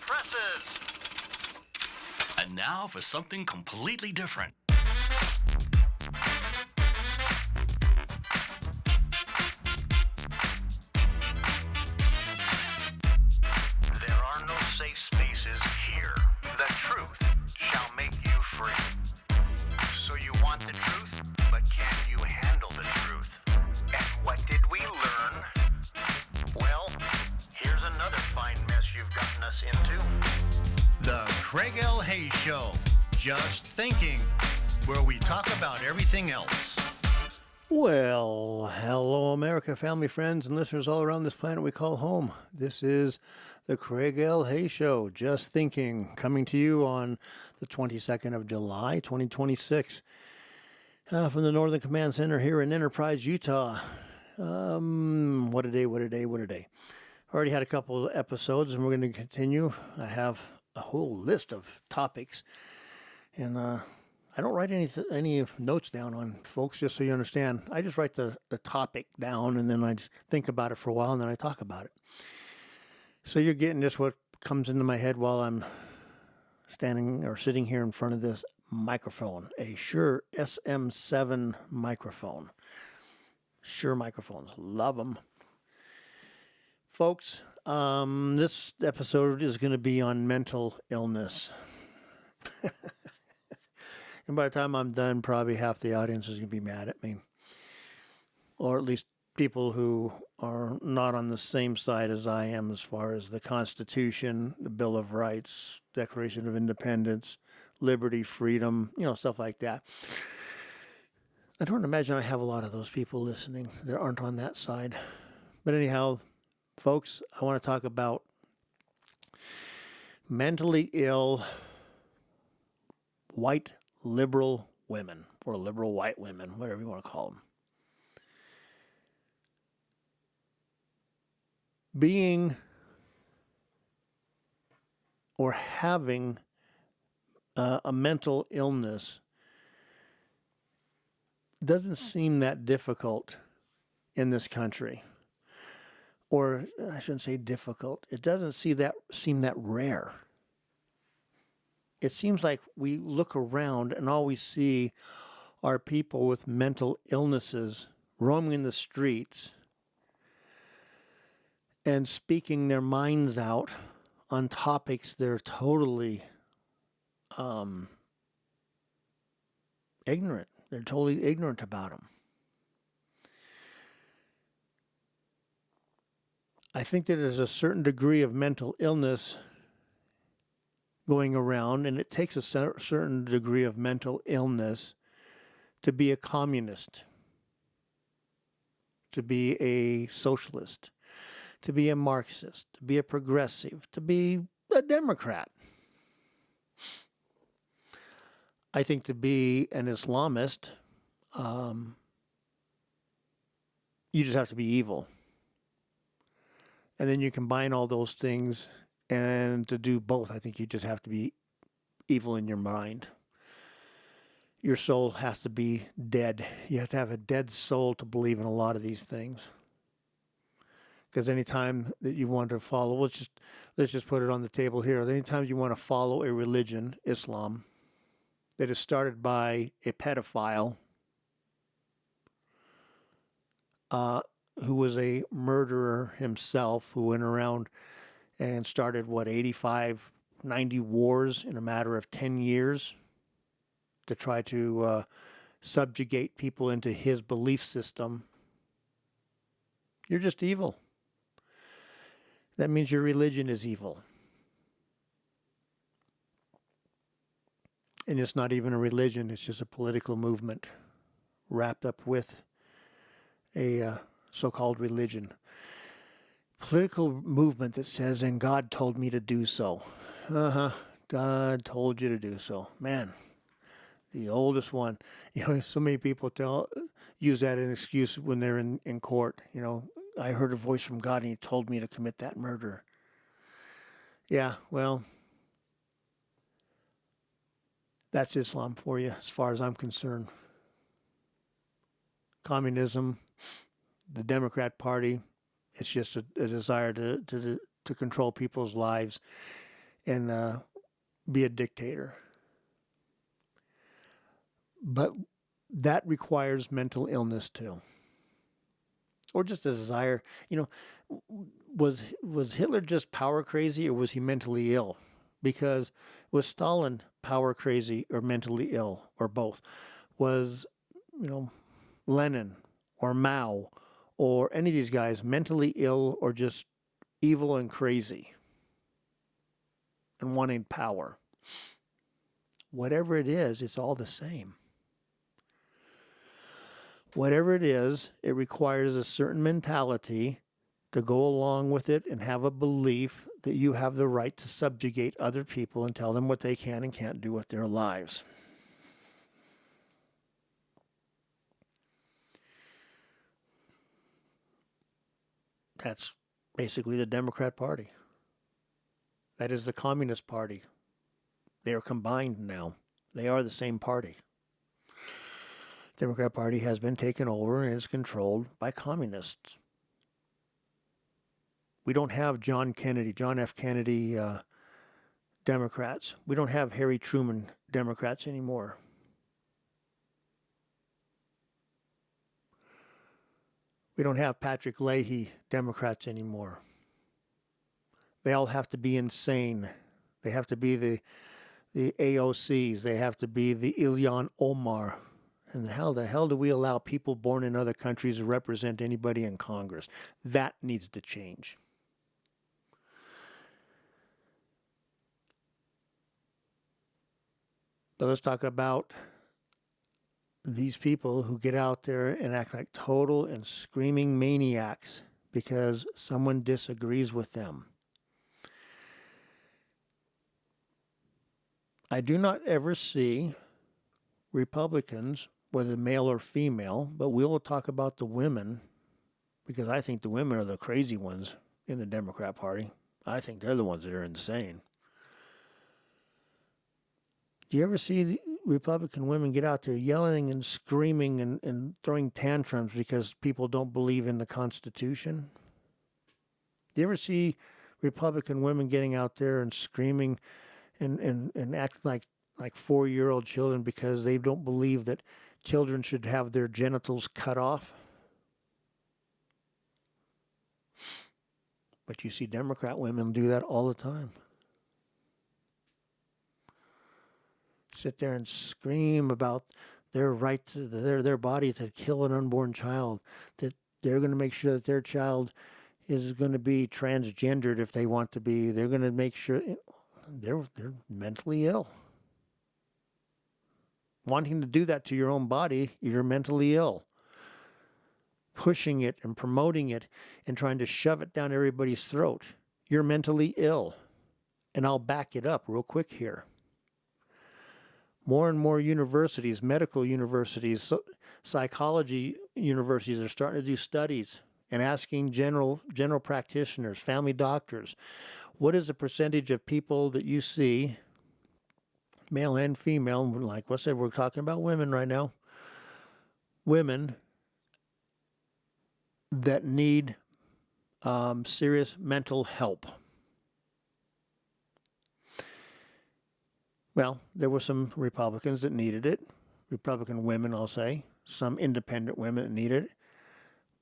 presses. And now for something completely different. There are no safe spaces here. The truth shall make you free. So you want the truth, but can you handle the truth? And what did we learn? Well, here's another fine mess you've gotten us into. The Craig L. Hayes Show. Just thinking, where we talk about everything else. Well, hello, America, family, friends, and listeners all around this planet we call home. This is the Craig L. Hayes Show, Just Thinking, coming to you on the 22nd of July, 2026, from the Northern Command Center here in Enterprise, Utah. What a day, what a day, what a day. Already had a couple of episodes, and we're going to continue. I have a whole list of topics, and I don't write any notes down on folks, just so you understand. I just write the topic down, and then I just think about it for a while, and then I talk about it. So you're getting just what comes into my head while I'm standing or sitting here in front of this microphone, a Shure SM7 microphone. Shure microphones, love them. Folks, this episode is going to be on mental illness. And by the time I'm done, probably half the audience is going to be mad at me. Or at least people who are not on the same side as I am as far as the Constitution, the Bill of Rights, Declaration of Independence, liberty, freedom, stuff like that. I don't imagine I have a lot of those people listening that aren't on that side. But anyhow, folks, I want to talk about mentally ill white liberal women, or liberal white women, whatever you want to call them. Being or having a mental illness doesn't seem that difficult in this country. Or I shouldn't say difficult. It doesn't seem that rare. It seems like we look around and all we see are people with mental illnesses roaming the streets and speaking their minds out on topics they're totally ignorant. They're totally ignorant about them. I think that there's a certain degree of mental illness going around, and it takes a certain degree of mental illness to be a communist, to be a socialist, to be a Marxist, to be a progressive, to be a Democrat. I think to be an Islamist, you just have to be evil. And then you combine all those things, and to do both, I think you just have to be evil in your mind. Your soul has to be dead. You have to have a dead soul to believe in a lot of these things. Because anytime that you want to follow, let's just put it on the table here. Anytime you want to follow a religion, Islam, that is started by a pedophile who was a murderer himself, who went around and started, 85, 90 wars in a matter of 10 years to try to subjugate people into his belief system. You're just evil. That means your religion is evil. And it's not even a religion, it's just a political movement wrapped up with a so-called religion. Political movement that says, and God told me to do so. God told you to do so. Man, the oldest one. So many people use that as an excuse when they're in court. I heard a voice from God and he told me to commit that murder. Yeah, well, that's Islam for you, as far as I'm concerned. Communism, the Democrat Party, it's just a desire to control people's lives and be a dictator. But that requires mental illness too, or just a desire. Was Hitler just power crazy, or was he mentally ill? Because was Stalin power crazy or mentally ill, or both? Was Lenin or Mao or any of these guys mentally ill or just evil and crazy and wanting power? Whatever it is, it's all the same. Whatever it is, it requires a certain mentality to go along with it and have a belief that you have the right to subjugate other people and tell them what they can and can't do with their lives. That's basically the Democrat Party. That is the Communist Party. They are combined now. They are the same party. The Democrat Party has been taken over and is controlled by communists. We don't have John F. Kennedy Democrats. We don't have Harry Truman Democrats anymore. We don't have Patrick Leahy Democrats anymore. They all have to be insane. They have to be the AOCs. They have to be the Ilhan Omar. And how the hell do we allow people born in other countries to represent anybody in Congress? That needs to change. But let's talk about these people who get out there and act like total and screaming maniacs because someone disagrees with them. I do not ever see Republicans, whether male or female, but we will talk about the women, because I think the women are the crazy ones in the Democrat Party. I think they're the ones that are insane. Do you ever see Republican women get out there yelling and screaming and throwing tantrums because people don't believe in the Constitution? Do you ever see Republican women getting out there and screaming and acting like 4-year-old children because they don't believe that children should have their genitals cut off? But you see Democrat women do that all the time. Sit there and scream about their right to their body to kill an unborn child, that they're going to make sure that their child is going to be transgendered if they want to be. They're going to make sure they're mentally ill. Wanting to do that to your own body, you're mentally ill. Pushing it and promoting it and trying to shove it down everybody's throat, you're mentally ill. And I'll back it up real quick here. More and more universities, medical universities, psychology universities are starting to do studies and asking general practitioners, family doctors, what is the percentage of people that you see, male and female, like I said, we're talking about women right now, women that need serious mental help. Well, there were some Republicans that needed it. Republican women, I'll say. Some independent women that needed it.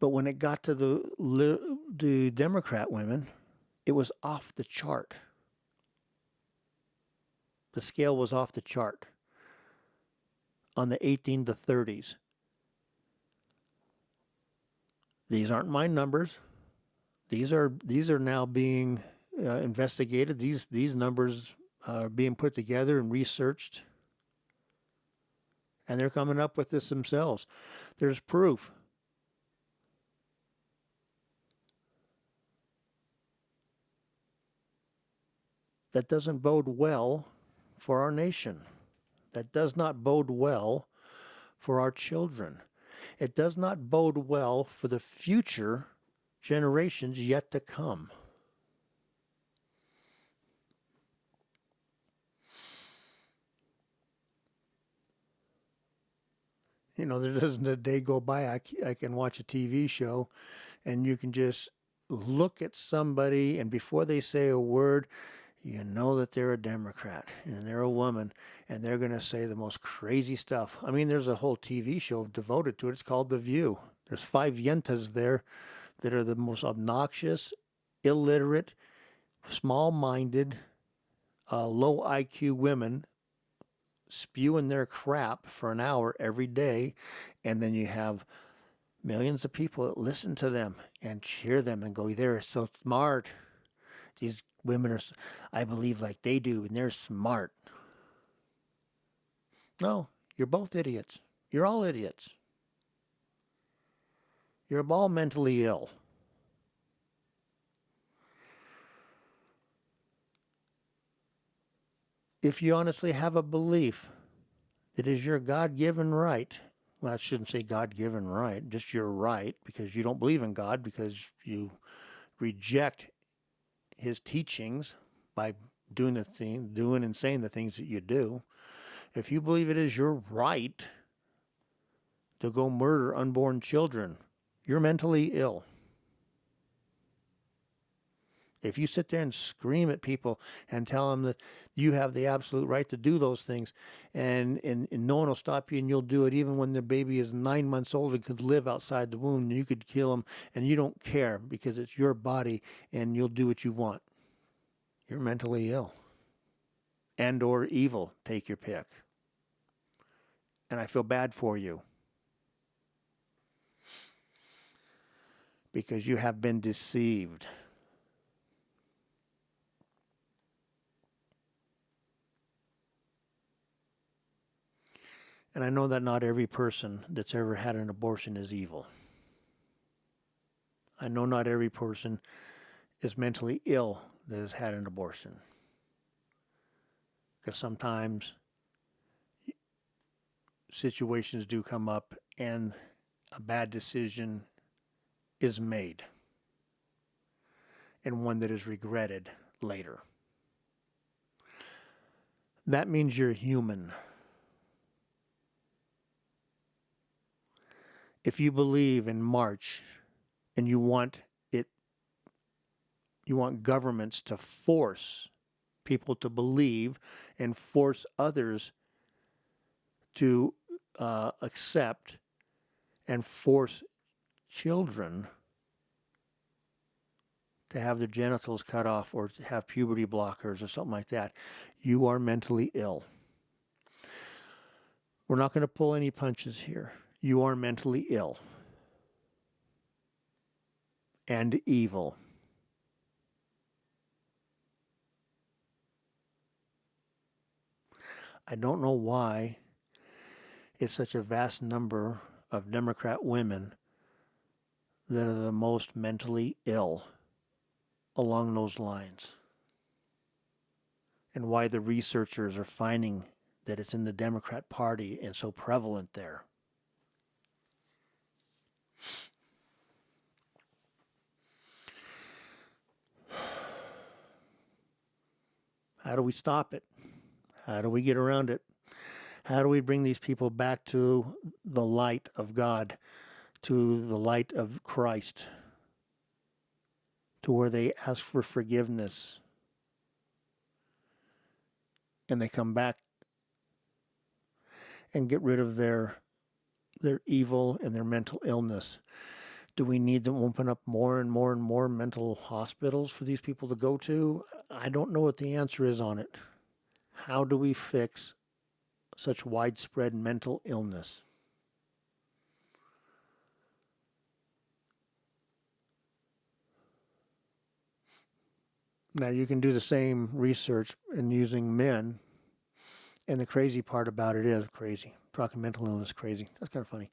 But when it got to the Democrat women, it was off the chart. The scale was off the chart on the 18 to 30s. These aren't my numbers. These are now being investigated. These numbers are being put together and researched, and they're coming up with this themselves. There's proof. That doesn't bode well for our nation. That does not bode well for our children. It does not bode well for the future generations yet to come. There doesn't a day go by I can watch a TV show and you can just look at somebody and before they say a word, you know that they're a Democrat and they're a woman and they're going to say the most crazy stuff. I mean, there's a whole TV show devoted to it. It's called The View. There's 5 yentas there that are the most obnoxious, illiterate, small-minded, low IQ women spewing their crap for an hour every day. And then you have millions of people that listen to them and cheer them and go, they're so smart. These women are, I believe like they do, and they're smart. No, you're both idiots. You're all idiots. You're all mentally ill. If you honestly have a belief that is your God-given right, well, I shouldn't say God-given right, just your right, because you don't believe in God, because you reject his teachings by doing and saying the things that you do. If you believe it is your right to go murder unborn children, you're mentally ill. If you sit there and scream at people and tell them that you have the absolute right to do those things and no one will stop you and you'll do it even when their baby is 9 months old and could live outside the womb and you could kill them and you don't care because it's your body and you'll do what you want, you're mentally ill. And or evil, take your pick. And I feel bad for you. Because you have been deceived. And I know that not every person that's ever had an abortion is evil. I know not every person is mentally ill that has had an abortion. Because sometimes situations do come up and a bad decision is made. And one that is regretted later. That means you're human. If you believe in March and you want governments to force people to believe and force others to accept and force children to have their genitals cut off or to have puberty blockers or something like that, you are mentally ill. We're not going to pull any punches here. You are mentally ill and evil. I don't know why it's such a vast number of Democrat women that are the most mentally ill along those lines. And why the researchers are finding that it's in the Democrat Party and so prevalent there. How do we stop it? How do we get around it? How do we bring these people back to the light of God, to the light of Christ, to where they ask for forgiveness and they come back and get rid of their evil and their mental illness? Do we need to open up more and more and more mental hospitals for these people to go to? I don't know what the answer is on it. How do we fix such widespread mental illness? Now, you can do the same research in using men, and the crazy part about it is crazy. Talking mental illness crazy. That's kind of funny.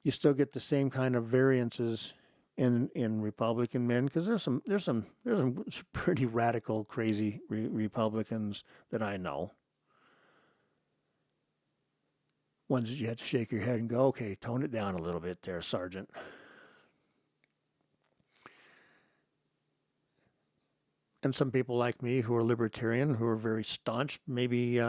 You still get the same kind of variances in Republican men, because there's some pretty radical, crazy Republicans that I know. Ones that you have to shake your head and go, okay, tone it down a little bit there, Sergeant. And some people like me who are libertarian, who are very staunch, maybe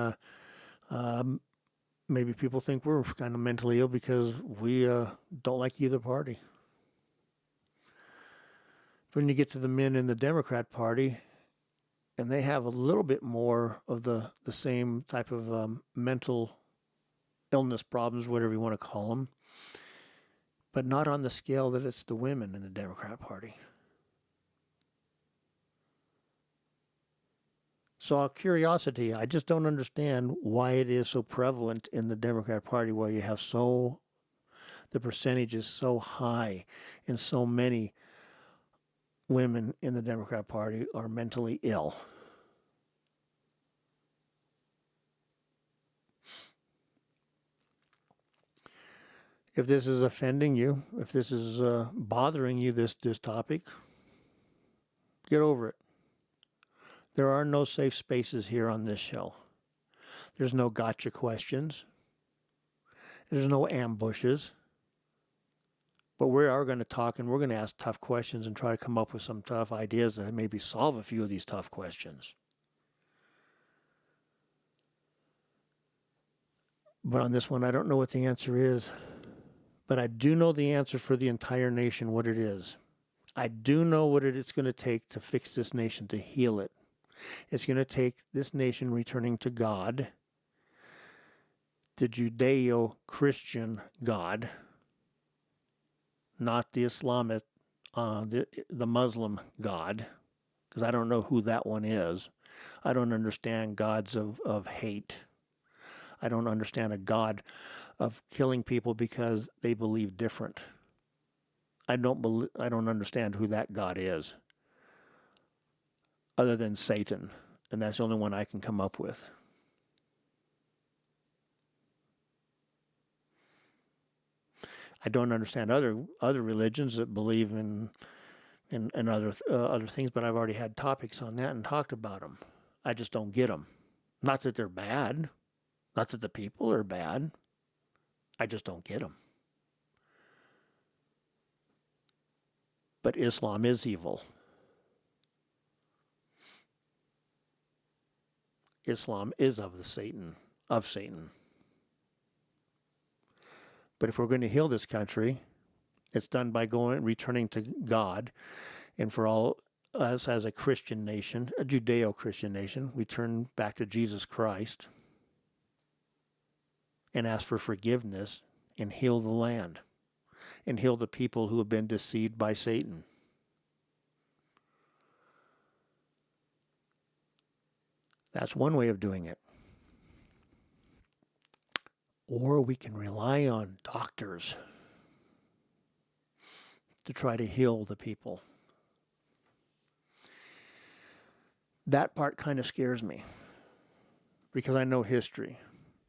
people think we're kind of mentally ill because we don't like either party. When you get to the men in the Democrat Party, and they have a little bit more of the same type of mental illness problems, whatever you want to call them, but not on the scale that it's the women in the Democrat Party. So out of curiosity, I just don't understand why it is so prevalent in the Democrat Party, where you have the percentage is so high and so many women in the Democrat Party are mentally ill. If this is offending you, if this is bothering you, this topic, get over it. There are no safe spaces here on this show. There's no gotcha questions. There's no ambushes. But we are going to talk, and we're going to ask tough questions and try to come up with some tough ideas that maybe solve a few of these tough questions. But on this one, I don't know what the answer is. But I do know the answer for the entire nation, what it is. I do know what it's going to take to fix this nation, to heal it. It's going to take this nation returning to God, the Judeo-Christian God, not the Islamic, the Muslim God, because I don't know who that one is. I don't understand gods of hate. I don't understand a God of killing people because they believe different. I don't understand who that God is, other than Satan, and that's the only one I can come up with. I don't understand other religions that believe in other things, but I've already had topics on that and talked about them. I just don't get them. Not that they're bad, not that the people are bad. I just don't get them. But Islam is evil. Islam is of Satan. But if we're going to heal this country, it's done by returning to God. And for all us as a Christian nation, a Judeo-Christian nation, we turn back to Jesus Christ and ask for forgiveness and heal the land and heal the people who have been deceived by Satan. That's one way of doing it. Or we can rely on doctors to try to heal the people. That part kind of scares me because I know history.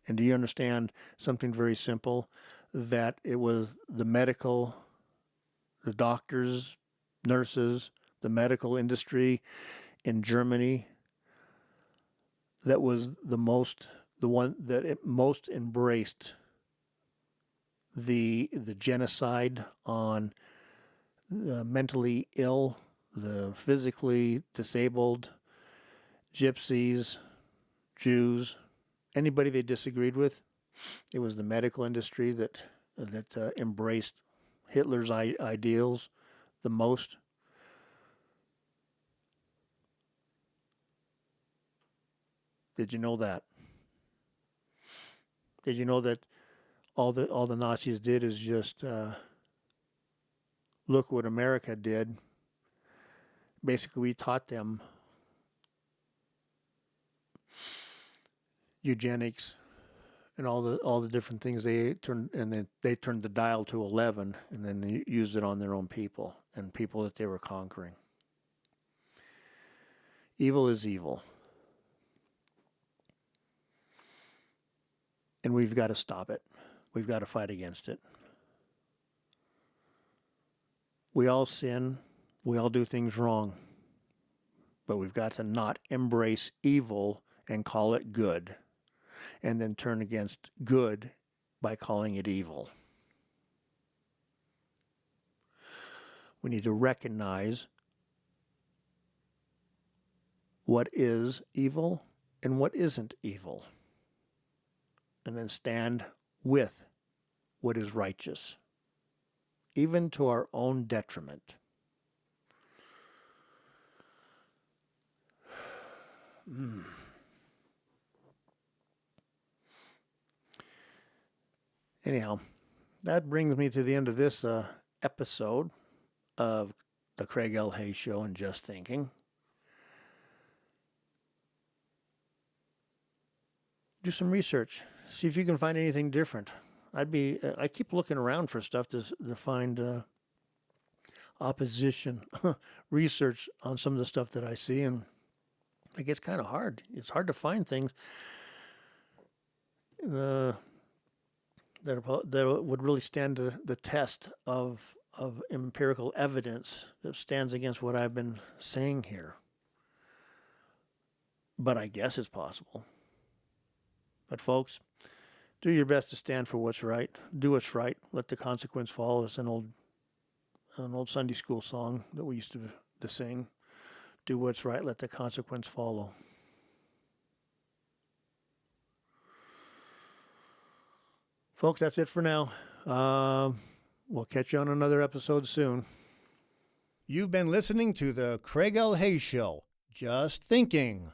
And do you understand something very simple? That it was the doctors, nurses, the medical industry in Germany that was the one that it most embraced the genocide on the mentally ill, the physically disabled, gypsies, Jews, anybody they disagreed with. It was the medical industry that embraced Hitler's ideals the most. Did you know that? Did you know that all the Nazis did is just look what America did? Basically, we taught them eugenics and all the different things. They turned the dial to 11 and then used it on their own people and people that they were conquering. Evil is evil. And we've got to stop it. We've got to fight against it. We all sin. We all do things wrong. But we've got to not embrace evil and call it good, and then turn against good by calling it evil. We need to recognize what is evil and what isn't evil, and then stand with what is righteous, even to our own detriment. Anyhow, that brings me to the end of this episode of the Craig L. Hayes Show and Just Thinking. Do some research. See if you can find anything different. I keep looking around for stuff to find opposition research on some of the stuff that I see, and it gets kind of hard. It's hard to find things that would really stand the test of empirical evidence that stands against what I've been saying here. But I guess it's possible. But folks, do your best to stand for what's right. Do what's right. Let the consequence fall. It's an old Sunday school song that we used to sing. Do what's right. Let the consequence follow. Folks, that's it for now. We'll catch you on another episode soon. You've been listening to the Craig L. Hayes Show. Just Thinking.